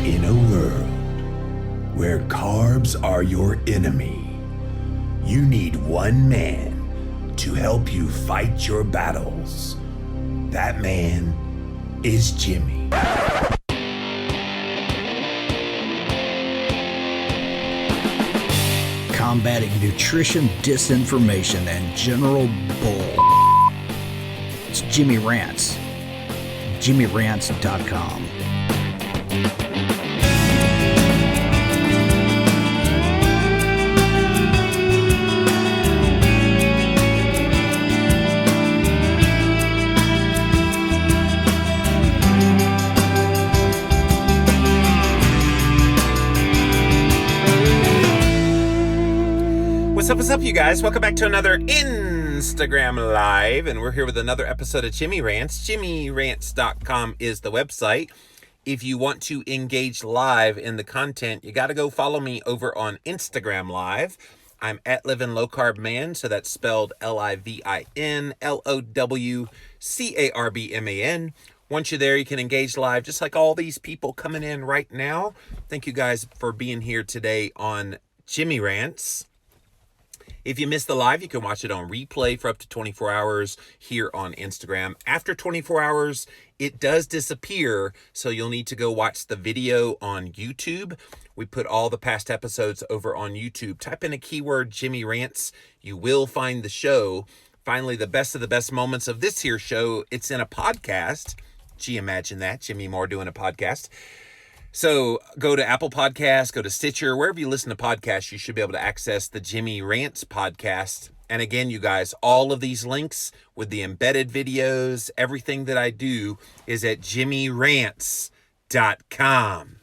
In a world where carbs are your enemy, you need one man to help you fight your battles. That man is Jimmy. Combating nutrition disinformation and general bull. It's Jimmy Rants. JimmyRants.com. What's up, you guys? Welcome back to another Instagram Live, and we're here with another episode of Jimmy Rants. JimmyRants.com is the website. If you want to engage live in the content, you got to go follow me over on Instagram Live. I'm at Living Low Carb Man, so that's spelled LIVINLOWCARBMAN. Once you're there, you can engage live, just like all these people coming in right now. Thank you guys for being here today on Jimmy Rants. If you missed the live, you can watch it on replay for up to 24 hours here on Instagram. After 24 hours, it does disappear, so you'll need to go watch the video on YouTube. We put all the past episodes over on YouTube. Type in a keyword, Jimmy Rants. You will find the show. Finally, the best of the best moments of this here show, it's in a podcast. Gee, imagine that, Jimmy Moore doing a podcast. So go to Apple Podcasts, go to Stitcher, wherever you listen to podcasts, you should be able to access the Jimmy Rants podcast. And again, you guys, all of these links with the embedded videos, everything that I do is at JimmyRants.com.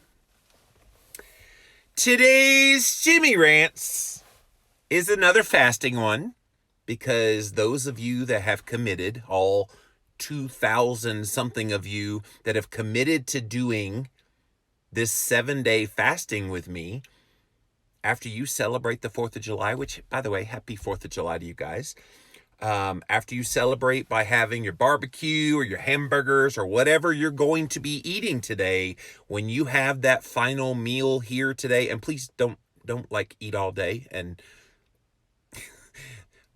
Today's Jimmy Rants is another fasting one, because those of you that have committed, all 2,000 something of you that have committed to doing this 7-day fasting with me, after you celebrate the 4th of July, which, by the way, happy 4th of July to you guys. After you celebrate by having your barbecue or your hamburgers or whatever you're going to be eating today, when you have that final meal here today, and please don't like eat all day and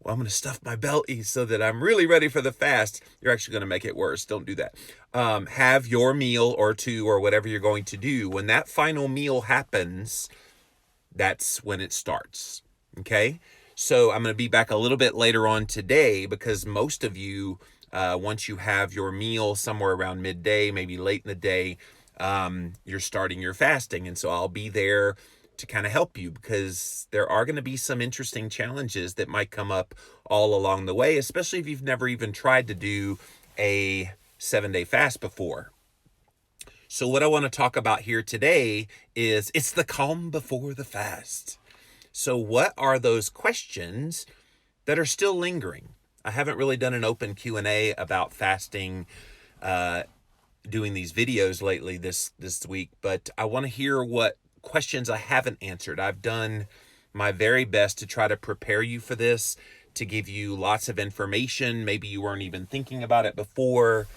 well, I'm going to stuff my belly so that I'm really ready for the fast. You're actually going to make it worse. Don't do that. Have your meal or two or whatever you're going to do. When that final meal happens, that's when it starts. Okay? So I'm going to be back a little bit later on today, because most of you, once you have your meal somewhere around midday, maybe late in the day, you're starting your fasting. And so I'll be there to kind of help you, because there are going to be some interesting challenges that might come up all along the way, especially if you've never even tried to do a 7-day fast before. So what I want to talk about here today is it's the calm before the fast. So what are those questions that are still lingering? I haven't really done an open Q&A about fasting, doing these videos lately this week, but I want to hear what questions I haven't answered. I've done my very best to try to prepare you for this, to give you lots of information. Maybe you weren't even thinking about it before.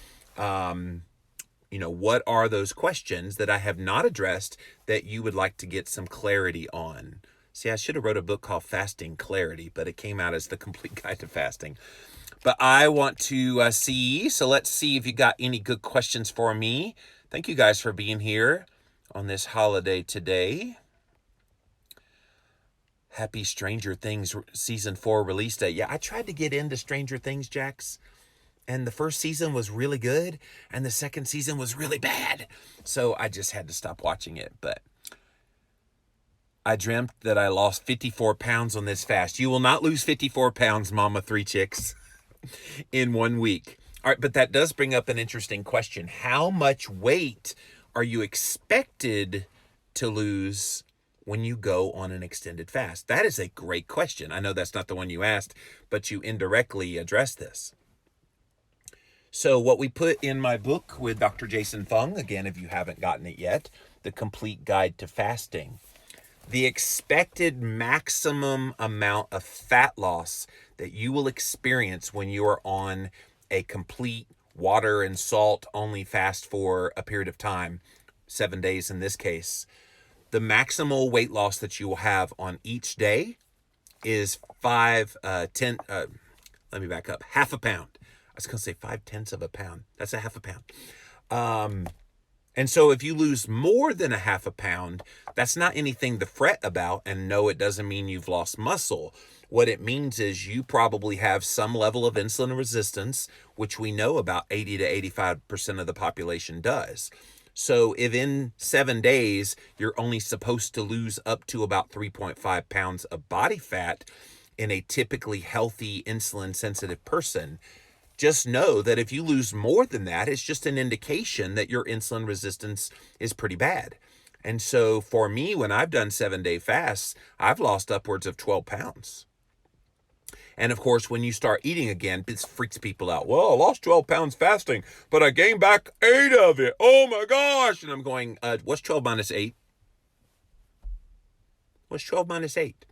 What are those questions that I have not addressed that you would like to get some clarity on? See, I should have wrote a book called Fasting Clarity, but it came out as The Complete Guide to Fasting. But I want to see, so let's see if you got any good questions for me. Thank you guys for being here on this holiday today. Happy Stranger Things Season 4 release date. Yeah, I tried to get into Stranger Things, Jax, and the first season was really good, and the second season was really bad. So I just had to stop watching it. But I dreamt that I lost 54 pounds on this fast. You will not lose 54 pounds, Mama Three Chicks, in 1 week. All right, but that does bring up an interesting question. How much weight are you expected to lose when you go on an extended fast? That is a great question. I know that's not the one you asked, but you indirectly addressed this. So what we put in my book with Dr. Jason Fung, again, if you haven't gotten it yet, The Complete Guide to Fasting, the expected maximum amount of fat loss that you will experience when you are on a complete water and salt only fast for a period of time 7 days in this case, the maximal weight loss that you will have on each day is let me back up, half a pound. I was going to say 5/10 of a pound. That's a half a pound. And so if you lose more than a half a pound, that's not anything to fret about. And no, it doesn't mean you've lost muscle. What it means is you probably have some level of insulin resistance, which we know about 80 to 85% of the population does. So if in 7 days, you're only supposed to lose up to about 3.5 pounds of body fat in a typically healthy insulin sensitive person, just know that if you lose more than that, it's just an indication that your insulin resistance is pretty bad. And so for me, when I've done 7-day fasts, I've lost upwards of 12 pounds. And of course, when you start eating again, this freaks people out. Well, I lost 12 pounds fasting, but I gained back 8 of it. Oh my gosh. And I'm going, what's 12 minus 8? What's 12 minus 8?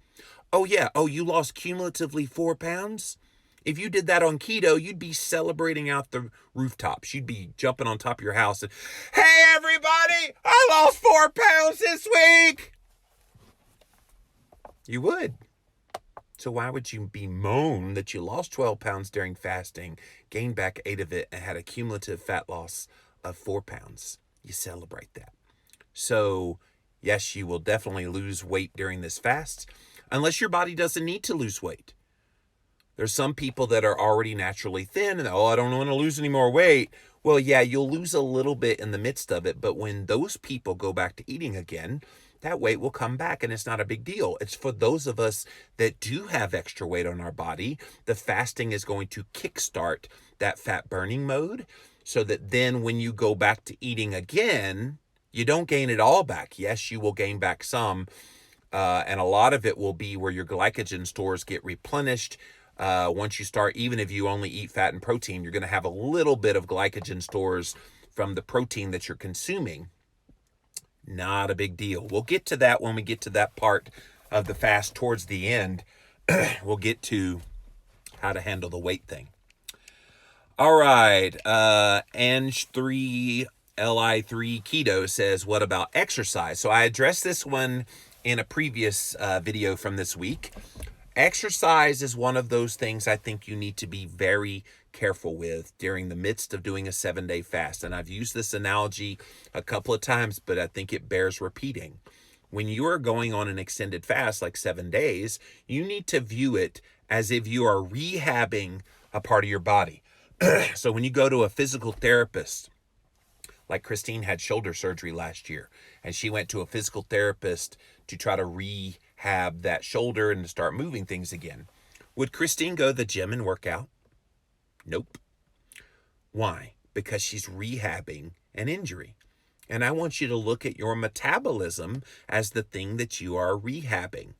Oh yeah. Oh, you lost cumulatively 4 pounds? If you did that on keto, you'd be celebrating out the rooftops. You'd be jumping on top of your house and, hey everybody, I lost 4 pounds this week. You would. So why would you bemoan that you lost 12 pounds during fasting, gained back 8 of it, and had a cumulative fat loss of 4 pounds? You celebrate that. So yes, you will definitely lose weight during this fast, unless your body doesn't need to lose weight. There's some people that are already naturally thin and, I don't want to lose any more weight. Well, yeah, you'll lose a little bit in the midst of it, but when those people go back to eating again, that weight will come back and it's not a big deal. It's for those of us that do have extra weight on our body, the fasting is going to kickstart that fat burning mode so that then when you go back to eating again, you don't gain it all back. Yes, you will gain back some, and a lot of it will be where your glycogen stores get replenished. Once you start, even if you only eat fat and protein, you're going to have a little bit of glycogen stores from the protein that you're consuming. Not a big deal. We'll get to that when we get to that part of the fast towards the end. We'll get to how to handle the weight thing. All right. Ange3 Li3 Keto says, what about exercise? So I addressed this one in a previous video from this week. Exercise is one of those things I think you need to be very careful with during the midst of doing a 7-day fast. And I've used this analogy a couple of times, but I think it bears repeating. When you are going on an extended fast, like 7 days, you need to view it as if you are rehabbing a part of your body. So when you go to a physical therapist, like Christine had shoulder surgery last year, and she went to a physical therapist to try to rehab that shoulder and to start moving things again. Would Christine go to the gym and work out? Nope. Why? Because she's rehabbing an injury. And I want you to look at your metabolism as the thing that you are rehabbing.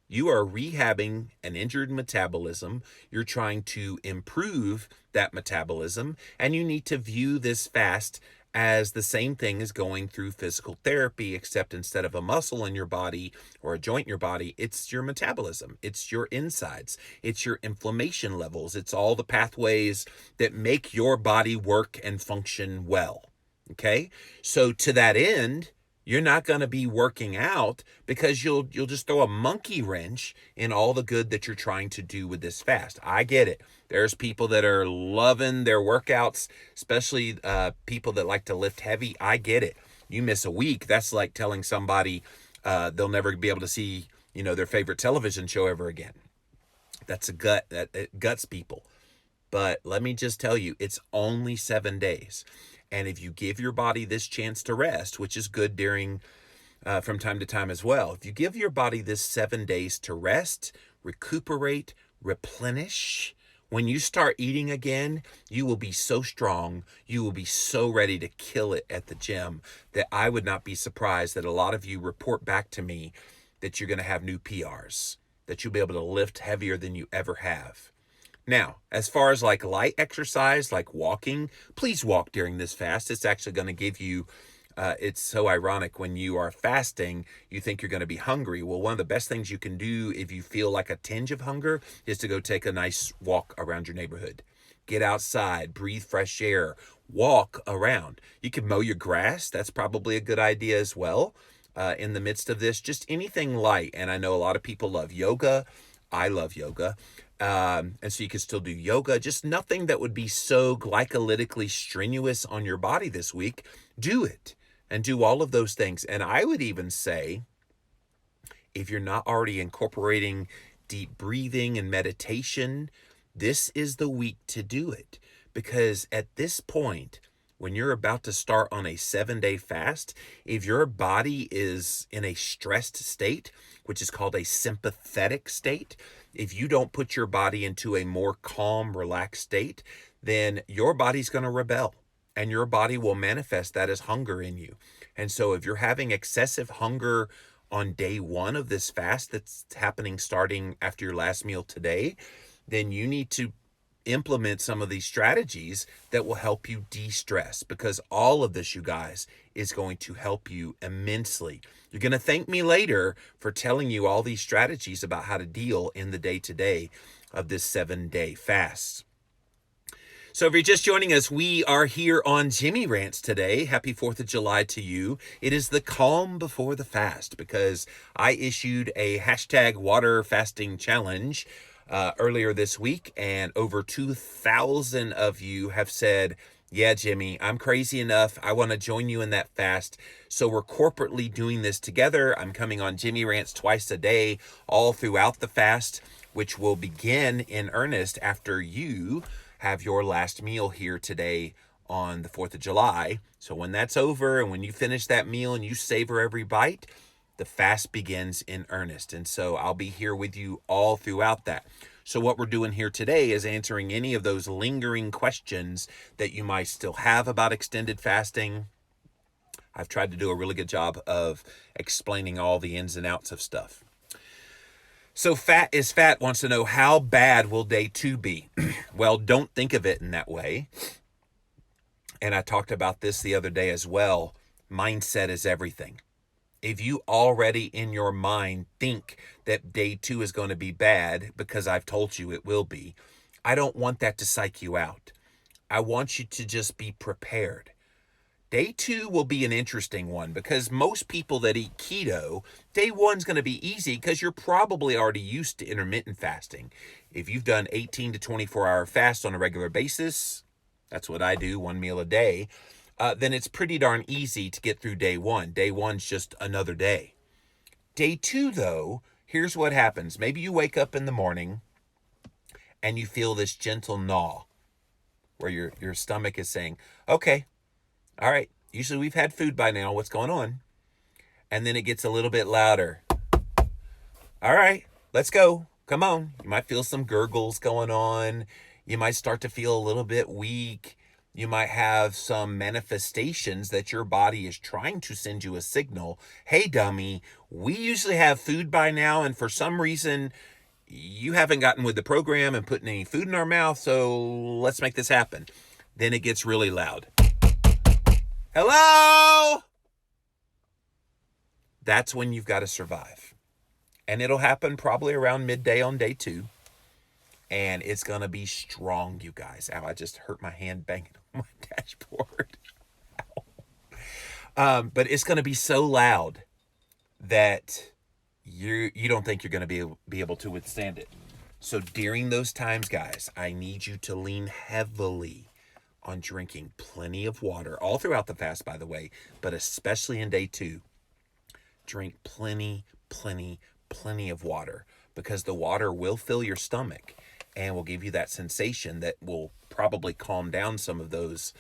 You are rehabbing an injured metabolism. You're trying to improve that metabolism, and you need to view this fast as the same thing as going through physical therapy, except instead of a muscle in your body or a joint in your body, it's your metabolism, it's your insides, it's your inflammation levels, it's all the pathways that make your body work and function well. Okay? So to that end, you're not going to be working out because you'll just throw a monkey wrench in all the good that you're trying to do with this fast. I get it. There's people that are loving their workouts, especially people that like to lift heavy. I get it. You miss a week, that's like telling somebody they'll never be able to see, their favorite television show ever again. That's it guts people. But let me just tell you, it's only 7 days. And if you give your body this chance to rest, which is good during from time to time as well, if you give your body this 7 days to rest, recuperate, replenish, when you start eating again, you will be so strong, you will be so ready to kill it at the gym that I would not be surprised that a lot of you report back to me that you're going to have new PRs, that you'll be able to lift heavier than you ever have. Now, as far as like light exercise, like walking, please walk during this fast. It's actually going to give you, it's so ironic when you are fasting, you think you're going to be hungry. Well, one of the best things you can do if you feel like a tinge of hunger is to go take a nice walk around your neighborhood. Get outside, breathe fresh air, walk around. You can mow your grass. That's probably a good idea as well. In the midst of this, just anything light. And I know a lot of people love yoga. I love yoga. And so you can still do yoga, just nothing that would be so glycolytically strenuous on your body this week. Do it and do all of those things. And I would even say, if you're not already incorporating deep breathing and meditation, this is the week to do it. Because at this point, when you're about to start on a 7-day fast, if your body is in a stressed state, which is called a sympathetic state, if you don't put your body into a more calm, relaxed state, then your body's going to rebel, and your body will manifest that as hunger in you. And so if you're having excessive hunger on day 1 of this fast that's happening starting after your last meal today, then you need to implement some of these strategies that will help you de-stress, because all of this, you guys, is going to help you immensely. You're going to thank me later for telling you all these strategies about how to deal in the day-to-day of this 7-day fast. So if you're just joining us, we are here on Jimmy Rants today. Happy 4th of July to you. It is the calm before the fast, because I issued a hashtag water fasting challenge earlier this week, and over 2,000 of you have said, yeah, Jimmy, I'm crazy enough. I want to join you in that fast. So we're corporately doing this together. I'm coming on Jimmy Rants twice a day, all throughout the fast, which will begin in earnest after you have your last meal here today on the 4th of July. So when that's over and when you finish that meal and you savor every bite, the fast begins in earnest. And so I'll be here with you all throughout that. So what we're doing here today is answering any of those lingering questions that you might still have about extended fasting. I've tried to do a really good job of explaining all the ins and outs of stuff. So Fat is Fat wants to know, how bad will day 2 be? Well, don't think of it in that way. And I talked about this the other day as well. Mindset is everything. If you already in your mind think that day 2 is going to be bad because I've told you it will be, I don't want that to psych you out. I want you to just be prepared. Day 2 will be an interesting one, because most people that eat keto, day 1's going to be easy because you're probably already used to intermittent fasting. If you've done 18 to 24-hour fast on a regular basis, that's what I do, 1 meal a day, then it's pretty darn easy to get through day 1. Day 1's just another day. Day 2, though, here's what happens. Maybe you wake up in the morning and you feel this gentle gnaw where your stomach is saying, okay, all right, usually we've had food by now. What's going on? And then it gets a little bit louder. All right, let's go. Come on. You might feel some gurgles going on. You might start to feel a little bit weak. You might have some manifestations that your body is trying to send you a signal. Hey, dummy, we usually have food by now, and for some reason, you haven't gotten with the program and putting any food in our mouth, so let's make this happen. Then it gets really loud. Hello? That's when you've got to survive. And it'll happen probably around midday on day 2. And it's going to be strong, you guys. Ow, I just hurt my hand banging on my dashboard. But it's going to be so loud that you don't think you're going to be able to withstand it. So during those times, guys, I need you to lean heavily on drinking plenty of water, all throughout the fast, by the way, but especially in day 2. Drink plenty of water, because the water will fill your stomach and will give you that sensation that will probably calm down some of those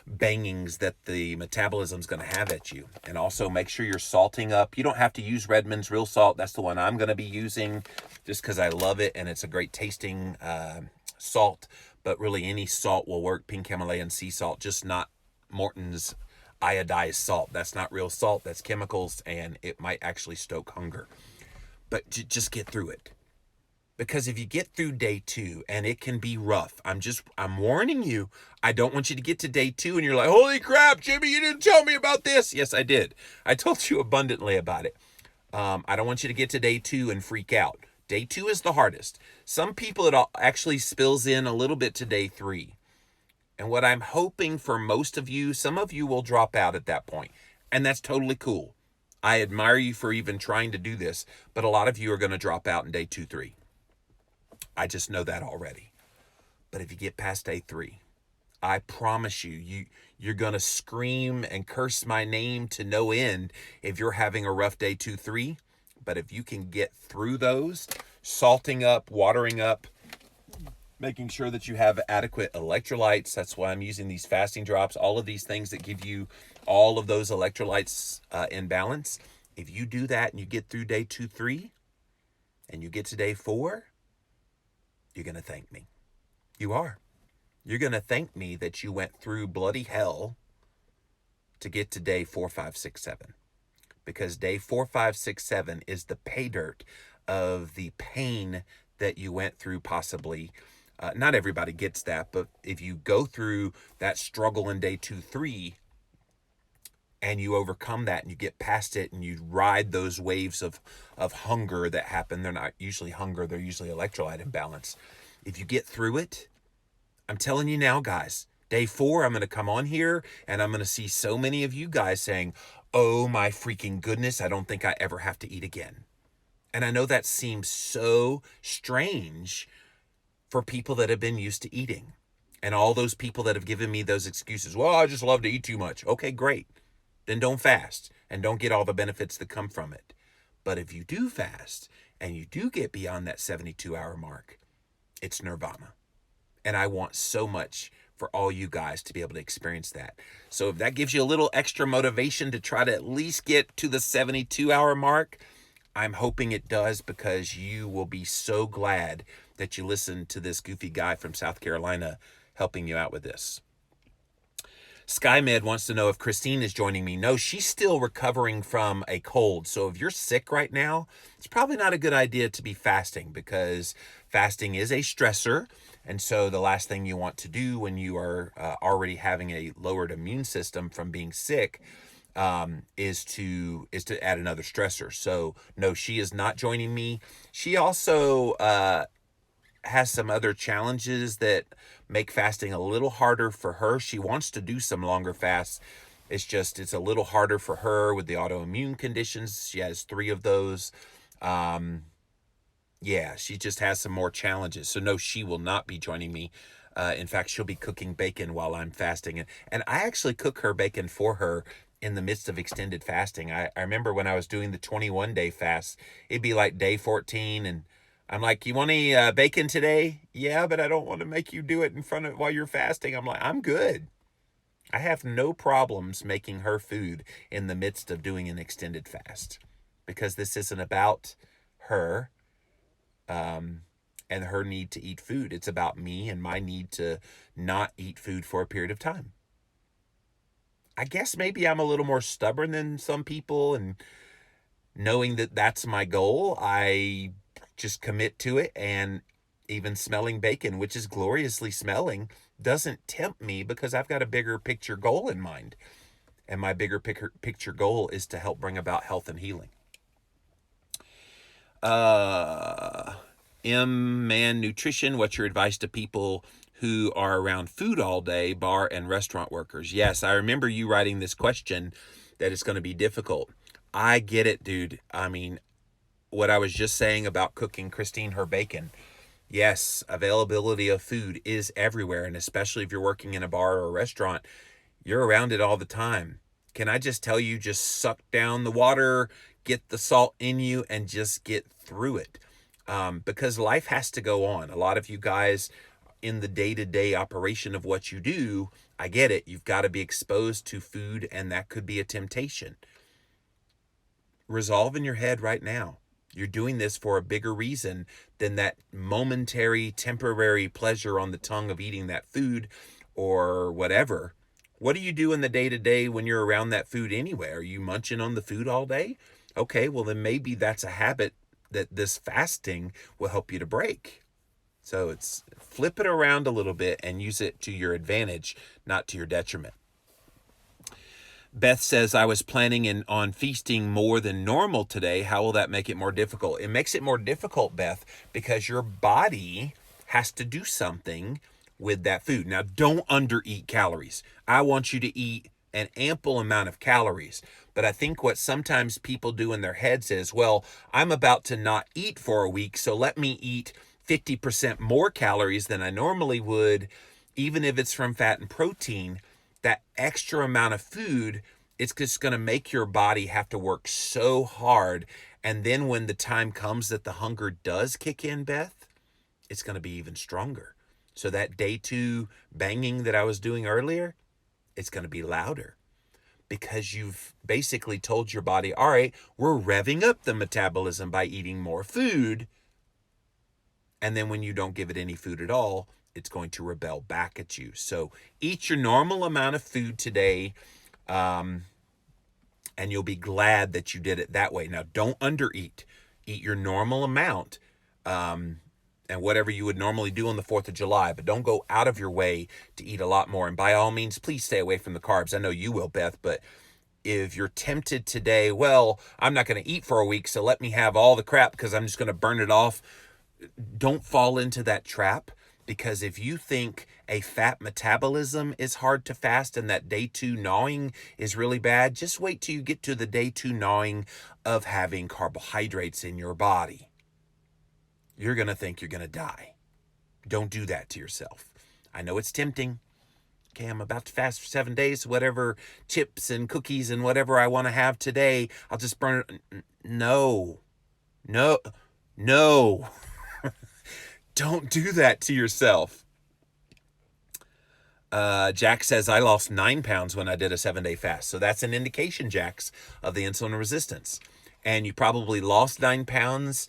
bangings that the metabolism's going to have at you. And also make sure you're salting up. You don't have to use Redmond's real salt. That's the one I'm going to be using just because I love it and it's a great tasting salt. But really any salt will work, pink Himalayan sea salt, just not Morton's iodized salt. That's not real salt, that's chemicals, and it might actually stoke hunger. But just get through it. Because if you get through day 2, and it can be rough, I'm warning you, I don't want you to get to day 2 and you're like, holy crap, Jimmy, you didn't tell me about this. Yes, I did. I told you abundantly about it. I don't want you to get to day 2 and freak out. Day 2 is the hardest. Some people, it actually spills in a little bit to day 3. And what I'm hoping for most of you, some of you will drop out at that point, and that's totally cool. I admire you for even trying to do this, but a lot of you are going to drop out in day 2, 3. I just know that already. But if you get past day 3, I promise you're going to scream and curse my name to no end if you're having a rough day 2, 3. But if you can get through those, salting up, watering up, making sure that you have adequate electrolytes. That's why I'm using these fasting drops, all of these things that give you all of those electrolytes in balance. If you do that and you get through day 2, 3, and you get to day 4, you're going to thank me. You are. You're going to thank me that you went through bloody hell to get to day 4, 5, 6, 7. Because day 4, 5, 6, 7 is the pay dirt of the pain that you went through possibly. Not everybody gets that, but if you go through that struggle in day 2, 3, and you overcome that and you get past it and you ride those waves of hunger that happen, they're not usually hunger, they're usually electrolyte imbalance. If you get through it, I'm telling you now, guys, day 4, I'm going to come on here and I'm going to see so many of you guys saying, oh my freaking goodness, I don't think I ever have to eat again. And I know that seems so strange for people that have been used to eating. And all those people that have given me those excuses, well, I just love to eat too much. Okay, great. Then don't fast and don't get all the benefits that come from it. But if you do fast and you do get beyond that 72-hour mark, it's nirvana. And I want so much for all you guys to be able to experience that. So if that gives you a little extra motivation to try to at least get to the 72-hour mark, I'm hoping it does, because you will be so glad that you listened to this goofy guy from South Carolina helping you out with this. SkyMed wants to know if Christine is joining me. No, she's still recovering from a cold. So if you're sick right now, it's probably not a good idea to be fasting, because fasting is a stressor. And so the last thing you want to do when you are already having a lowered immune system from being sick is to add another stressor. So no, she is not joining me. She also has some other challenges that make fasting a little harder for her. She wants to do some longer fasts. It's a little harder for her with the autoimmune conditions. She has 3 of those. She just has some more challenges. So no, she will not be joining me. In fact, she'll be cooking bacon while I'm fasting. And I actually cook her bacon for her in the midst of extended fasting. I remember when I was doing the 21-day fast, it'd be like day 14, and I'm like, you want any bacon today? Yeah, but I don't want to make you do it in front of while you're fasting. I'm like, I'm good. I have no problems making her food in the midst of doing an extended fast, because this isn't about her and her need to eat food. It's about me and my need to not eat food for a period of time. I guess maybe I'm a little more stubborn than some people, and knowing that that's my goal, I just commit to it. And even smelling bacon, which is gloriously smelling, doesn't tempt me, because I've got a bigger picture goal in mind. And my bigger picture goal is to help bring about health and healing. Man Nutrition, what's your advice to people who are around food all day, bar and restaurant workers? Yes, I remember you writing this question, that it's going to be difficult. I get it, dude. I mean, what I was just saying about cooking Christine her bacon. Yes, availability of food is everywhere. And especially if you're working in a bar or a restaurant, you're around it all the time. Can I just tell you, just suck down the water, get the salt in you, and just get through it. Because life has to go on. A lot of you guys in the day-to-day operation of what you do, I get it. You've got to be exposed to food, and that could be a temptation. Resolve in your head right now. You're doing this for a bigger reason than that momentary, temporary pleasure on the tongue of eating that food or whatever. What do you do in the day-to-day when you're around that food anyway? Are you munching on the food all day? Okay, well then maybe that's a habit that this fasting will help you to break. So it's flip it around a little bit and use it to your advantage, not to your detriment. Beth says, I was planning on feasting more than normal today. How will that make it more difficult? It makes it more difficult, Beth, because your body has to do something with that food. Now, don't undereat calories. I want you to eat an ample amount of calories. But I think what sometimes people do in their heads is, well, I'm about to not eat for a week, so let me eat 50% more calories than I normally would, even if it's from fat and protein. That extra amount of food, it's just going to make your body have to work so hard. And then when the time comes that the hunger does kick in, Beth, it's going to be even stronger. So that day 2 banging that I was doing earlier, it's going to be louder, because you've basically told your body, all right, we're revving up the metabolism by eating more food. And then when you don't give it any food at all, it's going to rebel back at you. So eat your normal amount of food today, and you'll be glad that you did it that way. Now, don't undereat. Eat your normal amount, and whatever you would normally do on the 4th of July, but don't go out of your way to eat a lot more. And by all means, please stay away from the carbs. I know you will, Beth, but if you're tempted today, well, I'm not going to eat for a week, so let me have all the crap because I'm just going to burn it off. Don't fall into that trap, because if you think a fat metabolism is hard to fast and that day 2 gnawing is really bad, just wait till you get to the day 2 gnawing of having carbohydrates in your body. You're going to think you're going to die. Don't do that to yourself. I know it's tempting. Okay, I'm about to fast for 7 days. Whatever chips and cookies and whatever I want to have today, I'll just burn it. No. Don't do that to yourself. Jack says, I lost 9 pounds when I did a 7-day fast. So that's an indication, Jax, of the insulin resistance. And you probably lost 9 pounds,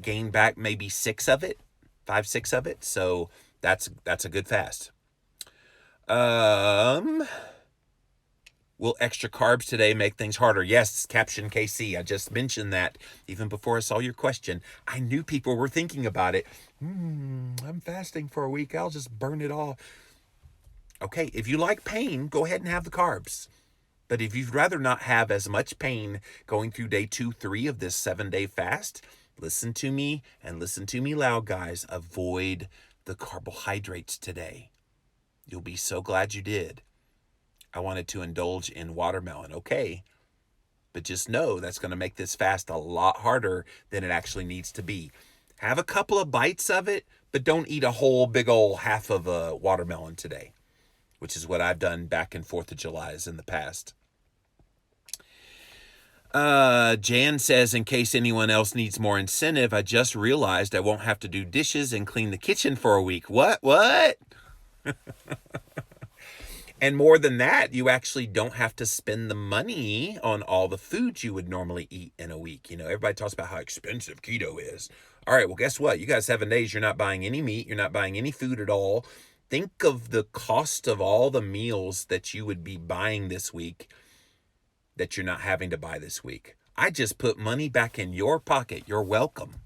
gained back maybe 6 of it, 5-6 of it. So that's a good fast. Will extra carbs today make things harder? Yes, caption KC. I just mentioned that even before I saw your question. I knew people were thinking about it. I'm fasting for a week. I'll just burn it all. Okay, if you like pain, go ahead and have the carbs. But if you'd rather not have as much pain going through day 2, 3 of this 7-day fast, listen to me and listen to me loud, guys. Avoid the carbohydrates today. You'll be so glad you did. I wanted to indulge in watermelon. Okay, but just know that's going to make this fast a lot harder than it actually needs to be. Have a couple of bites of it, but don't eat a whole big old half of a watermelon today, which is what I've done back in 4th of July's in the past. Jan says, in case anyone else needs more incentive, I just realized I won't have to do dishes and clean the kitchen for a week. What? And more than that, you actually don't have to spend the money on all the foods you would normally eat in a week. You know, everybody talks about how expensive keto is. All right, well, guess what? You got 7 days. You're not buying any meat. You're not buying any food at all. Think of the cost of all the meals that you would be buying this week that you're not having to buy this week. I just put money back in your pocket. You're welcome.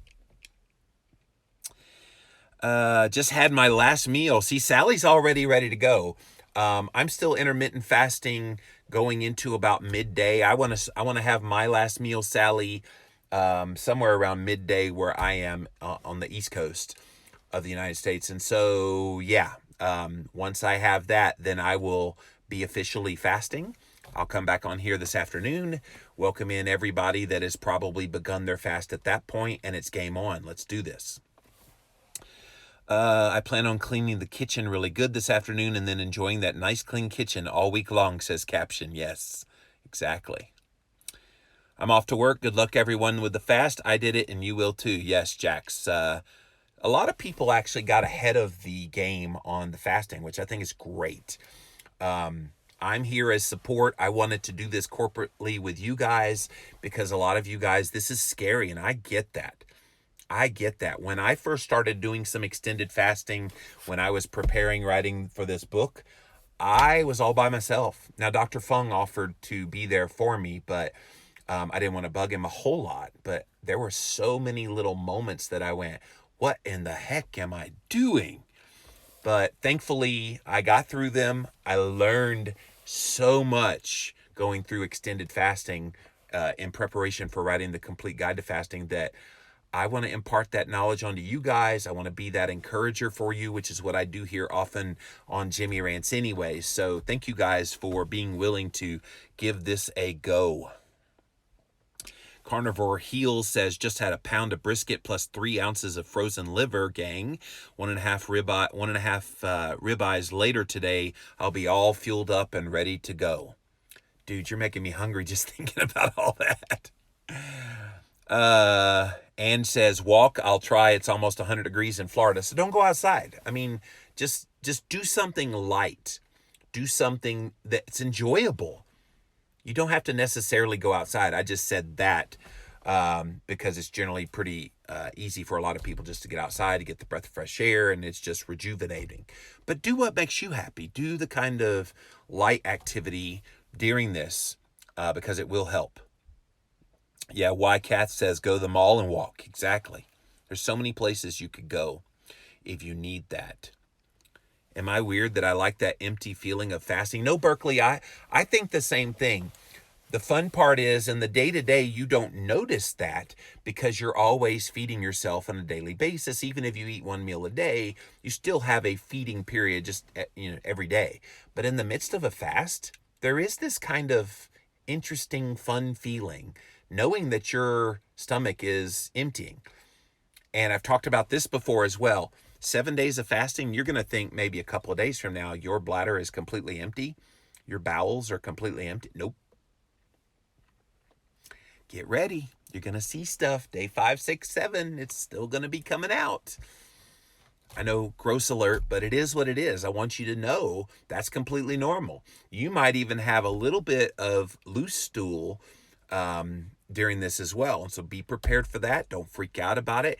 Just had my last meal. See, Sally's already ready to go. I'm still intermittent fasting going into about midday. I want to have my last meal, Sally, somewhere around midday where I am on the East Coast of the United States. And so, yeah, once I have that, then I will be officially fasting. I'll come back on here this afternoon, welcome in everybody that has probably begun their fast at that point, and it's game on. Let's do this. I plan on cleaning the kitchen really good this afternoon and then enjoying that nice clean kitchen all week long, says caption. Yes, exactly. I'm off to work. Good luck, everyone, with the fast. I did it, and you will too. Yes, Jax. A lot of people actually got ahead of the game on the fasting, which I think is great. I'm here as support. I wanted to do this corporately with you guys because a lot of you guys, this is scary, and I get that. When I first started doing some extended fasting, when I was preparing writing for this book, I was all by myself. Now, Dr. Fung offered to be there for me, but I didn't want to bug him a whole lot. But there were so many little moments that I went, what in the heck am I doing? But thankfully, I got through them. I learned so much going through extended fasting in preparation for writing the complete guide to fasting that I want to impart that knowledge onto you guys. I want to be that encourager for you, which is what I do here often on Jimmy Rants anyway. So thank you guys for being willing to give this a go. Carnivore Heels says, just had a pound of brisket plus 3 ounces of frozen liver, gang. 1.5 ribeyes later today. I'll be all fueled up and ready to go. Dude, you're making me hungry just thinking about all that. Ann says, walk, I'll try. It's almost 100 degrees in Florida. So don't go outside. I mean, just do something light. Do something that's enjoyable. You don't have to necessarily go outside. I just said that because it's generally pretty easy for a lot of people just to get outside to get the breath of fresh air, and it's just rejuvenating. But do what makes you happy. Do the kind of light activity during this because it will help. Yeah, Y Kath says, go to the mall and walk. Exactly. There's so many places you could go if you need that. Am I weird that I like that empty feeling of fasting? No, Berkeley, I think the same thing. The fun part is in the day-to-day, you don't notice that because you're always feeding yourself on a daily basis. Even if you eat 1 meal a day, you still have a feeding period just every day. But in the midst of a fast, there is this kind of interesting, fun feeling, knowing that your stomach is emptying. And I've talked about this before as well. 7 days of fasting, you're going to think maybe a couple of days from now, your bladder is completely empty. Your bowels are completely empty. Nope. Get ready. You're going to see stuff. Day 5, 6, 7, it's still going to be coming out. I know, gross alert, but it is what it is. I want you to know that's completely normal. You might even have a little bit of loose stool during this as well. And so be prepared for that. Don't freak out about it,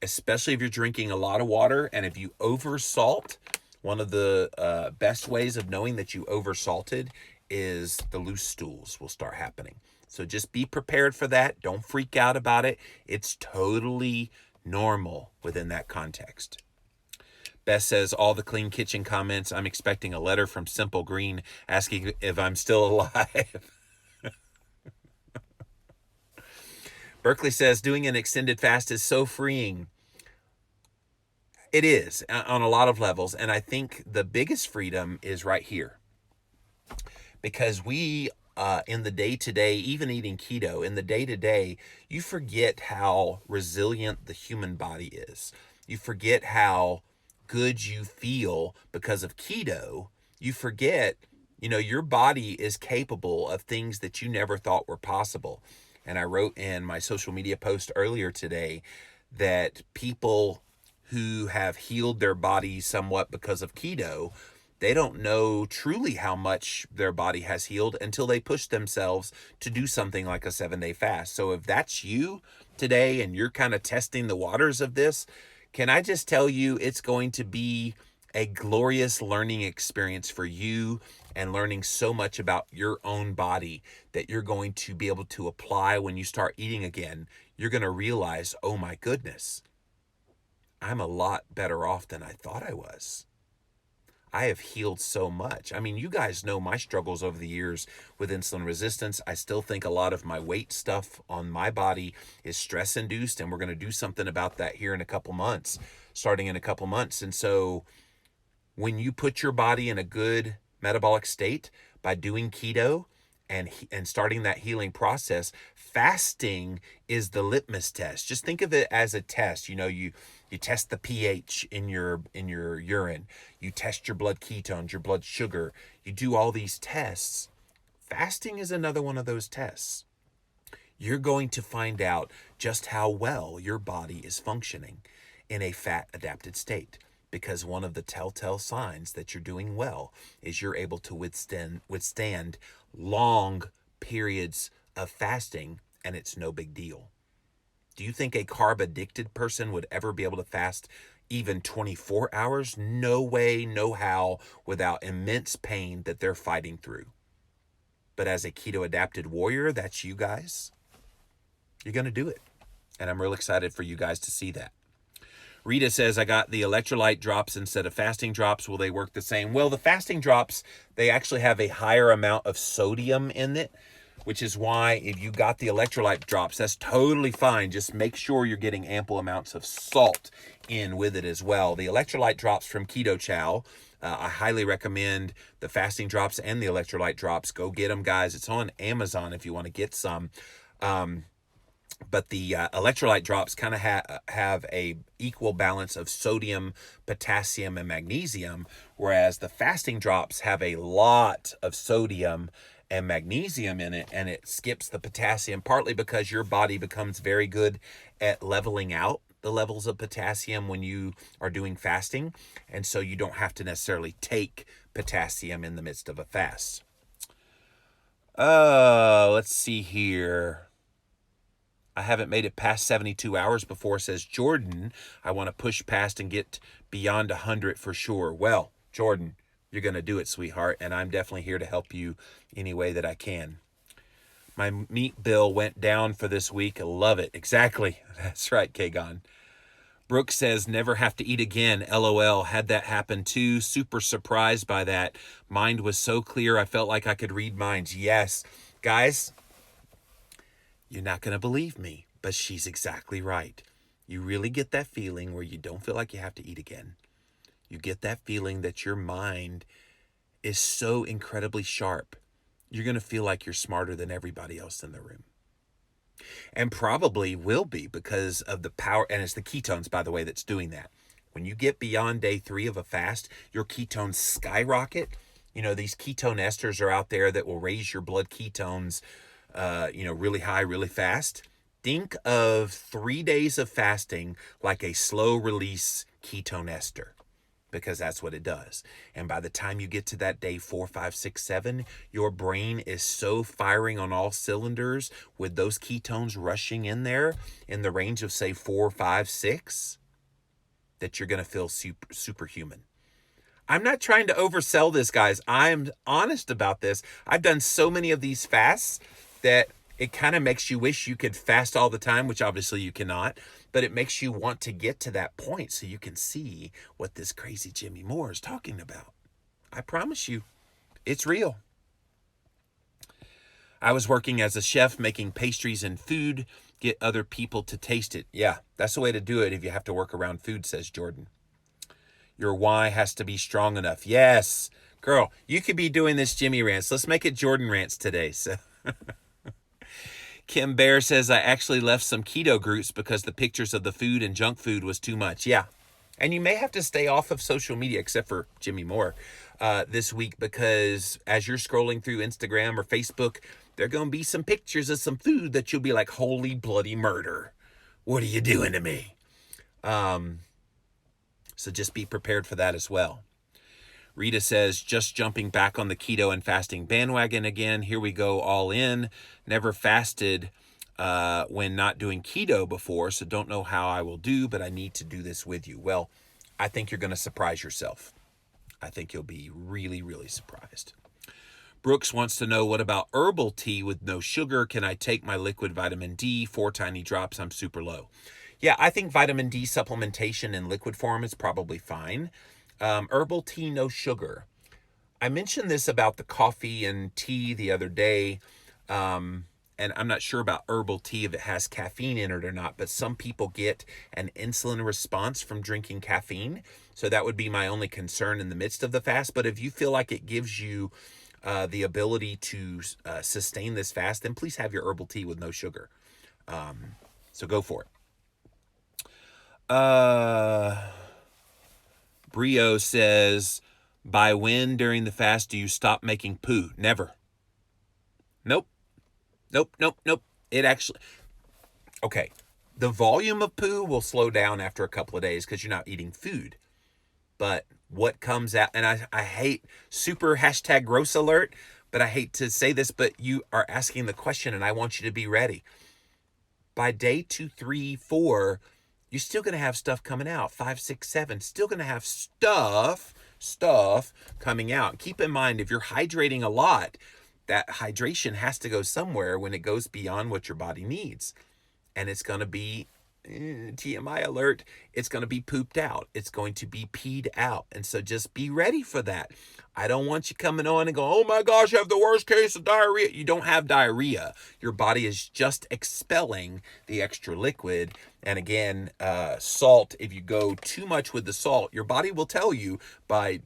especially if you're drinking a lot of water. And if you oversalt, one of the best ways of knowing that you oversalted is the loose stools will start happening. So just be prepared for that. Don't freak out about it. It's totally normal within that context. Beth says, all the clean kitchen comments. I'm expecting a letter from Simple Green asking if I'm still alive. Berkeley says, doing an extended fast is so freeing. It is on a lot of levels. And I think the biggest freedom is right here. Because we, in the day-to-day, even eating keto, in the day-to-day, you forget how resilient the human body is. You forget how good you feel because of keto. You forget, your body is capable of things that you never thought were possible. And I wrote in my social media post earlier today that people who have healed their body somewhat because of keto, they don't know truly how much their body has healed until they push themselves to do something like a 7-day fast. So if that's you today and you're kind of testing the waters of this, can I just tell you it's going to be a glorious learning experience for you and learning so much about your own body that you're going to be able to apply when you start eating again. You're going to realize, oh my goodness, I'm a lot better off than I thought I was. I have healed so much. I mean, you guys know my struggles over the years with insulin resistance. I still think a lot of my weight stuff on my body is stress induced, and we're going to do something about that here in a couple months, starting in a couple months. And so when you put your body in a good metabolic state by doing keto and starting that healing process, fasting is the litmus test. Just think of it as a test. You test the pH in your urine. You test your blood ketones, your blood sugar. You do all these tests. Fasting is another one of those tests. You're going to find out just how well your body is functioning in a fat adapted state. Because one of the telltale signs that you're doing well is you're able to withstand long periods of fasting, and it's no big deal. Do you think a carb-addicted person would ever be able to fast even 24 hours? No way, no how, without immense pain that they're fighting through. But as a keto-adapted warrior, that's you guys. You're going to do it. And I'm real excited for you guys to see that. Rita says, I got the electrolyte drops instead of fasting drops. Will they work the same? Well, the fasting drops, they actually have a higher amount of sodium in it. which is why if you got the electrolyte drops, that's totally fine. Just make sure you're getting ample amounts of salt in with it as well. The electrolyte drops from Keto Chow, I highly recommend the fasting drops and the electrolyte drops. Go get them, guys. It's on Amazon if you want to get some. But the electrolyte drops kind of have a equal balance of sodium, potassium, and magnesium, whereas the fasting drops have a lot of sodium and magnesium in it, and it skips the potassium, partly because your body becomes very good at leveling out the levels of potassium when you are doing fasting, and so you don't have to necessarily take potassium in the midst of a fast. Let's see here. I haven't made it past 72 hours before, says Jordan. I want to push past and get beyond 100 for sure. Well, Jordan, you're going to do it, sweetheart, and I'm definitely here to help you any way that I can. My meat bill went down for this week. I love it. Exactly. That's right, Kagon. Brooke says, never have to eat again. LOL. Had that happen too. Super surprised by that. Mind was so clear, I felt like I could read minds. Yes. Guys, you're not going to believe me, but she's exactly right. You really get that feeling where you don't feel like you have to eat again. You get that feeling that your mind is so incredibly sharp. You're going to feel like you're smarter than everybody else in the room. And probably will be because of the power, and it's the ketones, by the way, that's doing that. When you get beyond day 3 of a fast, your ketones skyrocket. You know, these ketone esters are out there that will raise your blood ketones, really high, really fast. Think of 3 days of fasting like a slow release ketone ester, because that's what it does. And by the time you get to that day 4, 5, 6, 7, your brain is so firing on all cylinders with those ketones rushing in there in the range of, say, 4, 5, 6, that you're going to feel superhuman. I'm not trying to oversell this, guys. I'm honest about this. I've done so many of these fasts that it kind of makes you wish you could fast all the time, which obviously you cannot, but it makes you want to get to that point so you can see what this crazy Jimmy Moore is talking about. I promise you, it's real. I was working as a chef making pastries and food, get other people to taste it. Yeah, that's the way to do it if you have to work around food, says Jordan. Your why has to be strong enough. Yes, girl, you could be doing this Jimmy Rants. Let's make it Jordan Rants today. So Kim Bear says, I actually left some keto groups because the pictures of the food and junk food was too much. Yeah. And you may have to stay off of social media, except for Jimmy Moore, this week, because as you're scrolling through Instagram or Facebook, there are going to be some pictures of some food that you'll be like, holy bloody murder. What are you doing to me? So just be prepared for that as well. Rita says, just jumping back on the keto and fasting bandwagon again. Here we go, all in. Never fasted when not doing keto before, so don't know how I will do, but I need to do this with you. Well, I think you're going to surprise yourself. I think you'll be really, really surprised. Brooks wants to know, what about herbal tea with no sugar? Can I take my liquid vitamin D, 4 tiny drops? I'm super low. Yeah, I think vitamin D supplementation in liquid form is probably fine. Herbal tea, no sugar. I mentioned this about the coffee and tea the other day, and I'm not sure about herbal tea if it has caffeine in it or not, but some people get an insulin response from drinking caffeine, so that would be my only concern in the midst of the fast. But if you feel like it gives you the ability to sustain this fast, then please have your herbal tea with no sugar. So go for it. Brio says, by when during the fast do you stop making poo? Never. Nope. It actually, okay, the volume of poo will slow down after a couple of days because you're not eating food. But what comes out, and I hate super #gross alert, but I hate to say this, but you are asking the question and I want you to be ready. By day 2, 3, 4, you're still going to have stuff coming out. 5, 6, 7, still going to have stuff coming out. Keep in mind, if you're hydrating a lot, that hydration has to go somewhere when it goes beyond what your body needs. And it's going to be TMI alert, it's going to be pooped out. It's going to be peed out. And so just be ready for that. I don't want you coming on and go, oh my gosh, I have the worst case of diarrhea. You don't have diarrhea. Your body is just expelling the extra liquid. And again, salt, if you go too much with the salt, your body will tell you by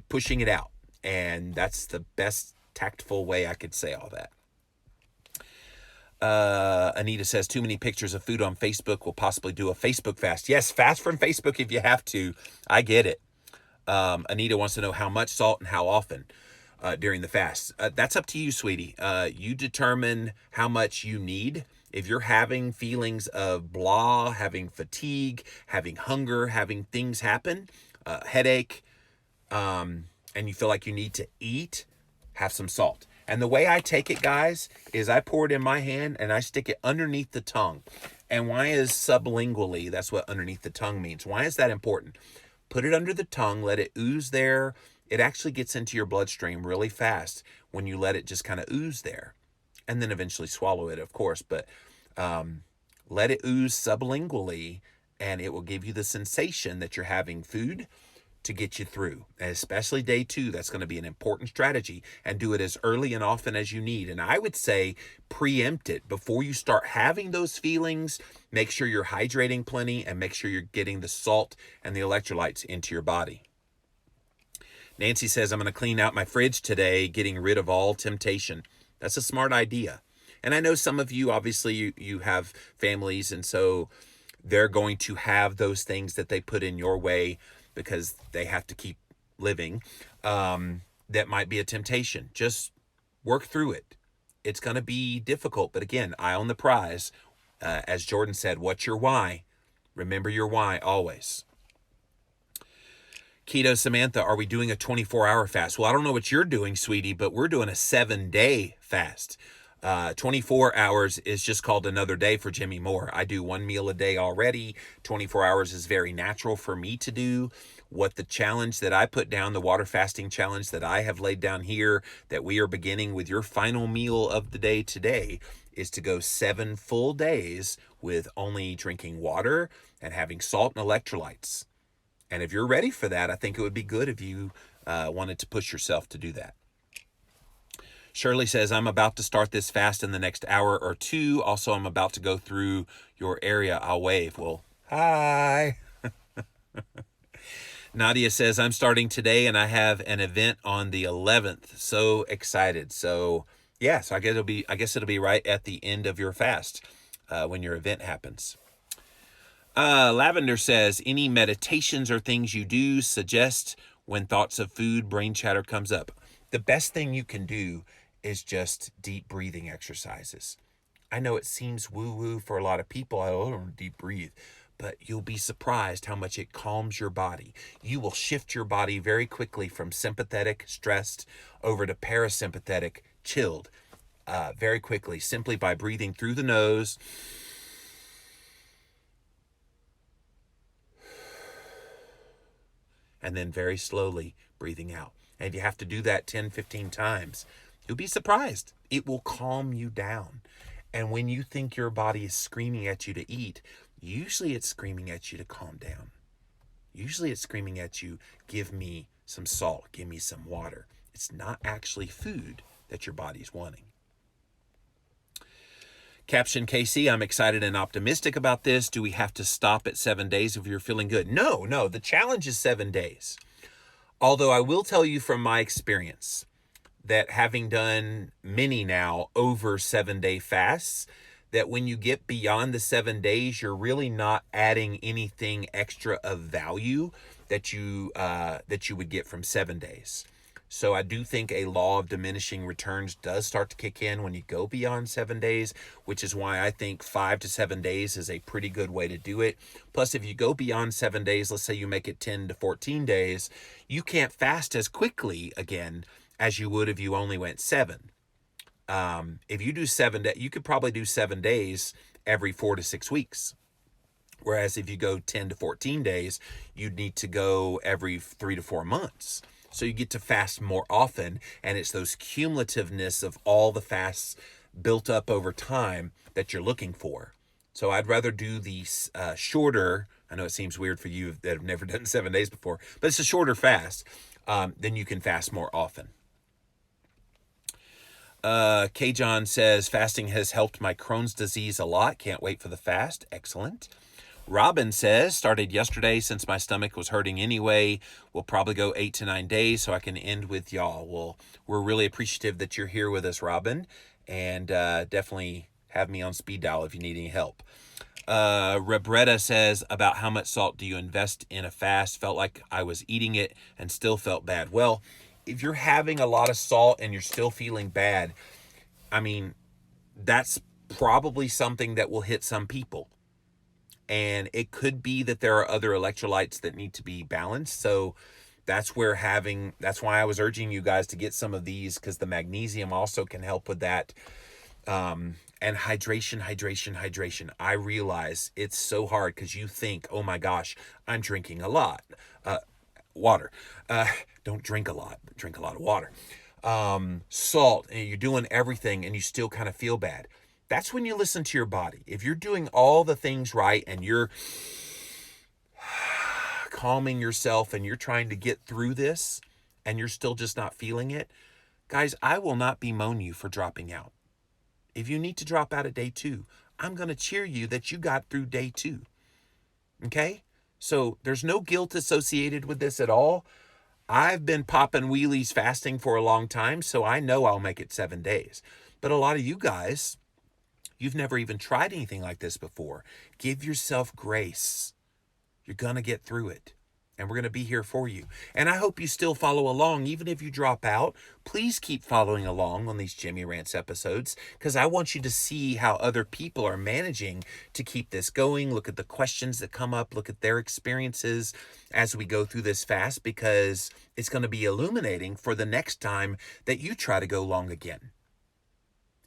pushing it out. And that's the best tactful way I could say all that. Anita says, too many pictures of food on Facebook will possibly do a Facebook fast. Yes, fast from Facebook if you have to. I get it. Anita wants to know how much salt and how often during the fast. That's up to you, sweetie. You determine how much you need. If you're having feelings of blah, having fatigue, having hunger, having things happen, headache, and you feel like you need to eat, have some salt. And the way I take it, guys, is I pour it in my hand and I stick it underneath the tongue. And why is sublingually? That's what underneath the tongue means. Why is that important? Put it under the tongue, let it ooze there. It actually gets into your bloodstream really fast when you let it just kind of ooze there. And then eventually swallow it, of course. But let it ooze sublingually, and it will give you the sensation that you're having food to get you through. And especially day 2, that's going to be an important strategy. And do it as early and often as you need. And I would say preempt it before you start having those feelings. Make sure you're hydrating plenty and make sure you're getting the salt and the electrolytes into your body. Nancy says, I'm going to clean out my fridge today, getting rid of all temptation. That's a smart idea. And I know some of you, obviously, you have families, and so they're going to have those things that they put in your way because they have to keep living. That might be a temptation. Just work through it. It's going to be difficult, but again, eye on the prize. As Jordan said, what's your why? Remember your why always. Keto Samantha, are we doing a 24-hour fast? Well, I don't know what you're doing, sweetie, but we're doing a 7-day fast. 24 hours is just called another day for Jimmy Moore. I do 1 meal a day already. 24 hours is very natural for me to do. What the challenge that I put down, the water fasting challenge that I have laid down here, that we are beginning with your final meal of the day today, is to go 7 full days with only drinking water and having salt and electrolytes. And if you're ready for that, I think it would be good if you wanted to push yourself to do that. Shirley says, I'm about to start this fast in the next hour or 2. Also, I'm about to go through your area. I'll wave. Well, hi. Nadia says, I'm starting today and I have an event on the 11th. So excited. So yeah, so I guess it'll be right at the end of your fast when your event happens. Lavender says, any meditations or things you do suggest when thoughts of food, brain chatter comes up? The best thing you can do is just deep breathing exercises. I know it seems woo-woo for a lot of people. I don't deep breathe, but you'll be surprised how much it calms your body. You will shift your body very quickly from sympathetic, stressed, over to parasympathetic, chilled, very quickly, simply by breathing through the nose and then very slowly breathing out. And you have to do that 10, 15 times. You'll be surprised. It will calm you down. And when you think your body is screaming at you to eat, usually it's screaming at you to calm down. Usually it's screaming at you, give me some salt, give me some water. It's not actually food that your body's wanting. Caption KC, I'm excited and optimistic about this. Do we have to stop at 7 days if you're feeling good? No, the challenge is 7 days. Although I will tell you from my experience that having done many now over 7-day fasts, that when you get beyond the 7 days, you're really not adding anything extra of value that you would get from 7 days. So I do think a law of diminishing returns does start to kick in when you go beyond 7 days, which is why I think 5 to 7 days is a pretty good way to do it. Plus, if you go beyond 7 days, let's say you make it 10 to 14 days, you can't fast as quickly again as you would if you only went 7. If you do 7 days, you could probably do 7 days every 4 to 6 weeks. Whereas if you go 10 to 14 days, you'd need to go every 3 to 4 months. So you get to fast more often, and it's those cumulativeness of all the fasts built up over time that you're looking for. So I'd rather do the shorter. I know it seems weird for you that have never done 7 days before, but it's a shorter fast. Then you can fast more often. K. John says, fasting has helped my Crohn's disease a lot. Can't wait for the fast. Excellent. Robin says, started yesterday since my stomach was hurting anyway. We'll probably go 8 to 9 days so I can end with y'all. Well, we're really appreciative that you're here with us, Robin. And definitely have me on speed dial if you need any help. Rebretta says, about how much salt do you invest in a fast? Felt like I was eating it and still felt bad. Well, if you're having a lot of salt and you're still feeling bad, I mean, that's probably something that will hit some people. And it could be that there are other electrolytes that need to be balanced. So that's why I was urging you guys to get some of these, because the magnesium also can help with that. And hydration. I realize it's so hard because you think, oh my gosh, I'm drinking a lot. Water. Don't drink a lot, but drink a lot of water. Salt, and you're doing everything and you still kind of feel bad. That's when you listen to your body. If you're doing all the things right and you're calming yourself and you're trying to get through this and you're still just not feeling it, guys, I will not bemoan you for dropping out. If you need to drop out at day 2, I'm going to cheer you that you got through day 2. Okay? So there's no guilt associated with this at all. I've been popping wheelies fasting for a long time, so I know I'll make it 7 days. But a lot of you guys, you've never even tried anything like this before. Give yourself grace. You're going to get through it. And we're going to be here for you. And I hope you still follow along. Even if you drop out, please keep following along on these Jimmy Rants episodes, because I want you to see how other people are managing to keep this going. Look at the questions that come up. Look at their experiences as we go through this fast, because it's going to be illuminating for the next time that you try to go long again.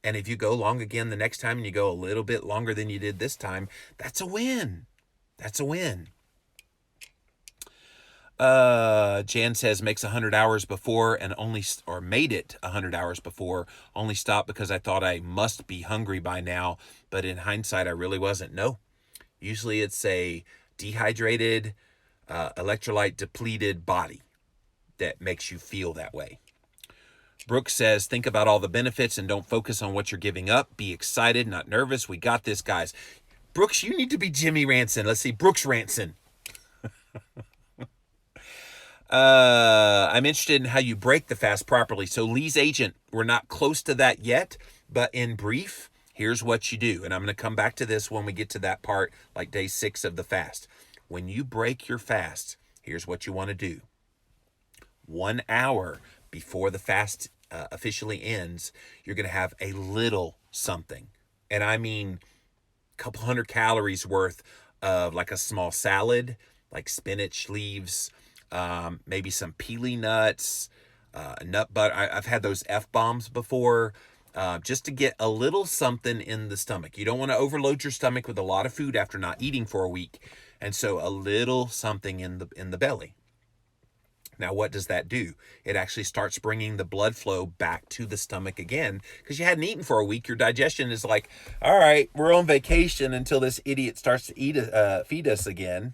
And if you go long again the next time and you go a little bit longer than you did this time, that's a win. That's a win. Jan says, makes 100 hours before and made it 100 hours before, only stopped because I thought I must be hungry by now. But in hindsight, I really wasn't. No, usually it's a dehydrated, electrolyte depleted body that makes you feel that way. Brooks says, think about all the benefits and don't focus on what you're giving up. Be excited, not nervous. We got this, guys. Brooks, you need to be Jimmy Ranson. Let's see, Brooks Ranson. I'm interested in how you break the fast properly. So Lee's agent, we're not close to that yet, but in brief, here's what you do. And I'm going to come back to this when we get to that part, like day 6 of the fast. When you break your fast, here's what you want to do. 1 hour before the fast officially ends, you're going to have a little something. And I mean, a couple hundred calories worth of like a small salad, like spinach leaves, maybe some peely nuts, nut butter. I've had those F-bombs before, just to get a little something in the stomach. You don't want to overload your stomach with a lot of food after not eating for a week. And so a little something in the belly. Now, what does that do? It actually starts bringing the blood flow back to the stomach again, because you hadn't eaten for a week. Your digestion is like, all right, we're on vacation until this idiot starts to feed us again.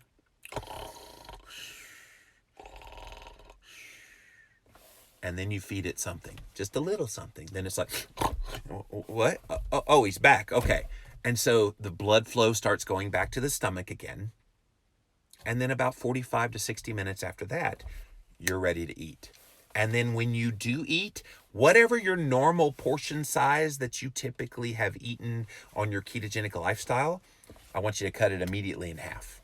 And then you feed it something, just a little something. Then it's like, what? Oh, he's back. Okay. And so the blood flow starts going back to the stomach again. And then about 45 to 60 minutes after that, you're ready to eat. And then when you do eat, whatever your normal portion size that you typically have eaten on your ketogenic lifestyle, I want you to cut it immediately in half,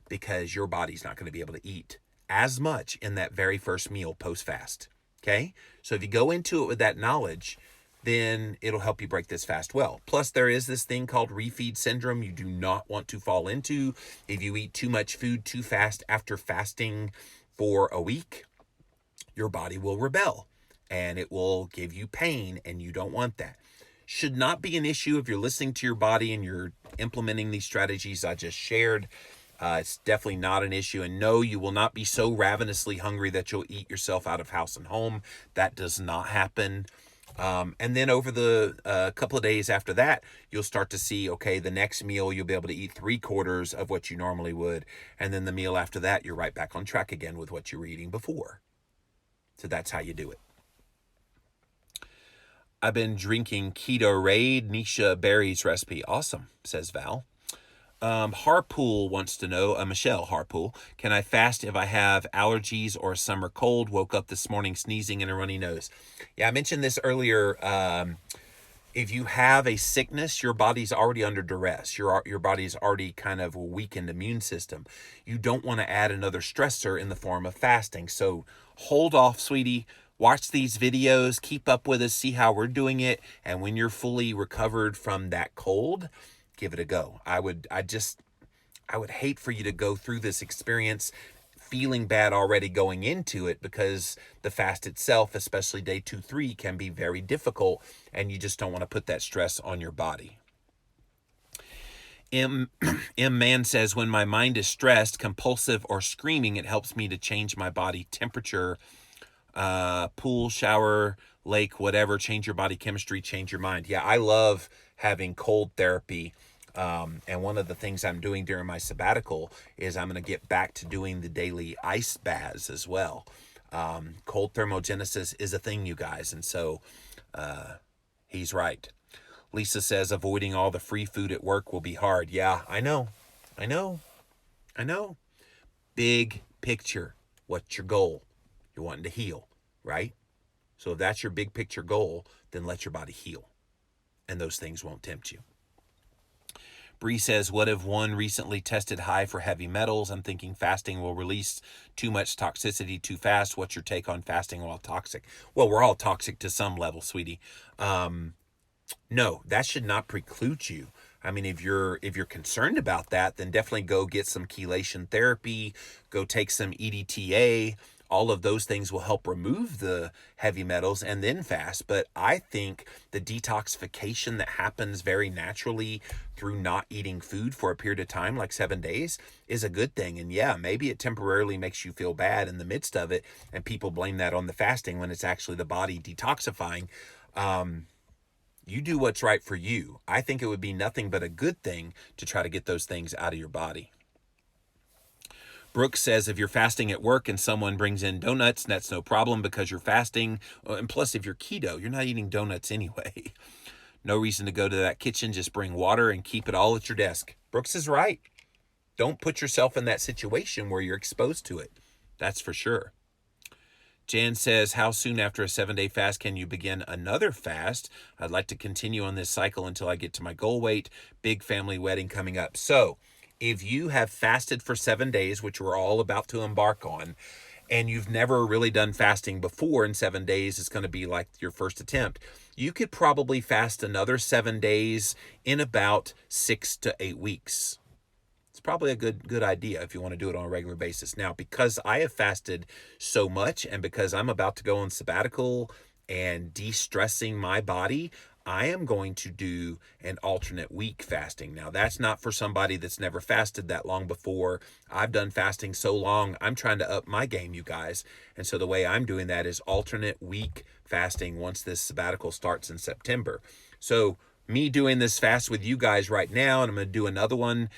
because your body's not going to be able to eat as much in that very first meal post-fast. Okay? So if you go into it with that knowledge, then it'll help you break this fast well. Plus, there is this thing called refeed syndrome you do not want to fall into. If you eat too much food too fast after fasting for a week, your body will rebel and it will give you pain, and you don't want that. Should not be an issue if you're listening to your body and you're implementing these strategies I just shared. It's definitely not an issue. And no, you will not be so ravenously hungry that you'll eat yourself out of house and home. That does not happen. And then over the couple of days after that, you'll start to see, okay, the next meal, you'll be able to eat 3/4 of what you normally would. And then the meal after that, you're right back on track again with what you were eating before. So that's how you do it. I've been drinking Keto Raid, Nisha Berry's recipe. Awesome, says Val. Harpool wants to know, Michelle Harpool, can I fast if I have allergies or a summer cold? Woke up this morning sneezing and a runny nose. Yeah, I mentioned this earlier. If you have a sickness, your body's already under duress. Your body's already kind of a weakened immune system. You don't want to add another stressor in the form of fasting. So hold off, sweetie. Watch these videos, keep up with us, see how we're doing it, and when you're fully recovered from that cold, give it a go. I would hate for you to go through this experience feeling bad already going into it, because the fast itself, especially day 2, 3, can be very difficult, and you just don't want to put that stress on your body. M Man says, when my mind is stressed, compulsive, or screaming, it helps me to change my body temperature. Pool, shower, lake, whatever, change your body chemistry, change your mind. Yeah, I love having cold therapy. And one of the things I'm doing during my sabbatical is I'm going to get back to doing the daily ice baths as well. Cold thermogenesis is a thing, you guys. And so he's right. Lisa says avoiding all the free food at work will be hard. Yeah, I know. Big picture. What's your goal? You're wanting to heal, right? So if that's your big picture goal, then let your body heal. And those things won't tempt you. Bree says, what if one recently tested high for heavy metals? I'm thinking fasting will release too much toxicity too fast. What's your take on fasting while toxic? Well, we're all toxic to some level, sweetie. No, that should not preclude you. I mean, if you're concerned about that, then definitely go get some chelation therapy, go take some EDTA. All of those things will help remove the heavy metals and then fast. But I think the detoxification that happens very naturally through not eating food for a period of time, like 7 days, is a good thing. And yeah, maybe it temporarily makes you feel bad in the midst of it, and people blame that on the fasting when it's actually the body detoxifying. You do what's right for you. I think it would be nothing but a good thing to try to get those things out of your body. Brooke says, if you're fasting at work and someone brings in donuts, that's no problem because you're fasting. And plus, if you're keto, you're not eating donuts anyway. No reason to go to that kitchen. Just bring water and keep it all at your desk. Brooks is right. Don't put yourself in that situation where you're exposed to it. That's for sure. Jan says, how soon after a 7-day fast can you begin another fast? I'd like to continue on this cycle until I get to my goal weight. Big family wedding coming up. So if you have fasted for 7 days, which we're all about to embark on, and you've never really done fasting before, in 7 days is going to be like your first attempt, you could probably fast another 7 days in about 6 to 8 weeks. It's probably a good idea if you want to do it on a regular basis. Now, because I have fasted so much, and because I'm about to go on sabbatical and de-stressing my body, I am going to do an alternate week fasting. Now, that's not for somebody that's never fasted that long before. I've done fasting so long, I'm trying to up my game, you guys. And so the way I'm doing that is alternate week fasting once this sabbatical starts in September. So me doing this fast with you guys right now, and I'm going to do another one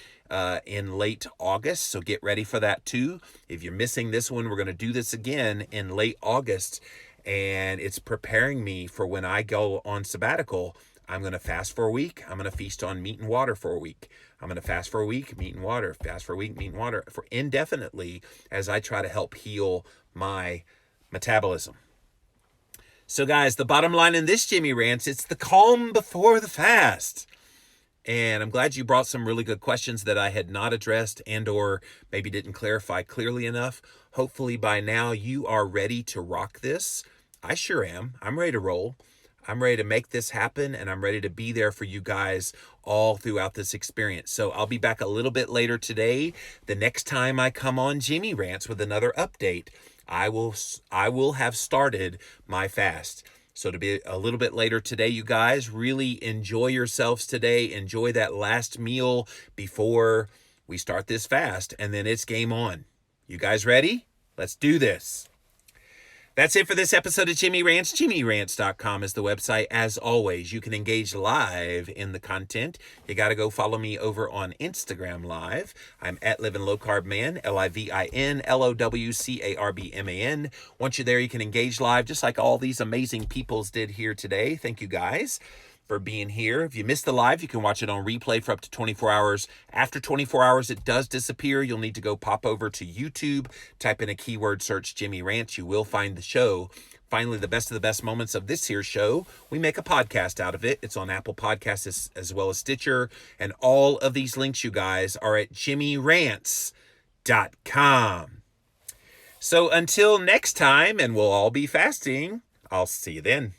in late August, so get ready for that too. If you're missing this one, we're going to do this again in late August, and it's preparing me for when I go on sabbatical. I'm going to fast for a week. I'm going to feast on meat and water for a week. I'm going to fast for a week, meat and water, fast for a week, meat and water, for indefinitely, as I try to help heal my metabolism. So guys, the bottom line in this Jimmy Rants, it's the calm before the fast. And I'm glad you brought some really good questions that I had not addressed and or maybe didn't clarify clearly enough. Hopefully by now you are ready to rock this. I sure am. I'm ready to roll. I'm ready to make this happen, and I'm ready to be there for you guys all throughout this experience. So I'll be back a little bit later today. The next time I come on Jimmy Rants with another update, I will have started my fast. So to be a little bit later today, you guys, really enjoy yourselves today. Enjoy that last meal before we start this fast, and then it's game on. You guys ready? Let's do this. That's it for this episode of Jimmy Rants. JimmyRants.com is the website. As always, you can engage live in the content. You got to go follow me over on Instagram Live. I'm at Living Low Carb Man, LIVINLOWCARBMAN. Once you're there, you can engage live just like all these amazing peoples did here today. Thank you guys for being here. If you missed the live, you can watch it on replay for up to 24 hours. After 24 hours, it does disappear. You'll need to go pop over to YouTube, type in a keyword search Jimmy Rants. You will find the show. Finally, the best of the best moments of this here show, we make a podcast out of it. It's on Apple Podcasts as well as Stitcher. And all of these links, you guys, are at jimmyrants.com. So until next time, and we'll all be fasting, I'll see you then.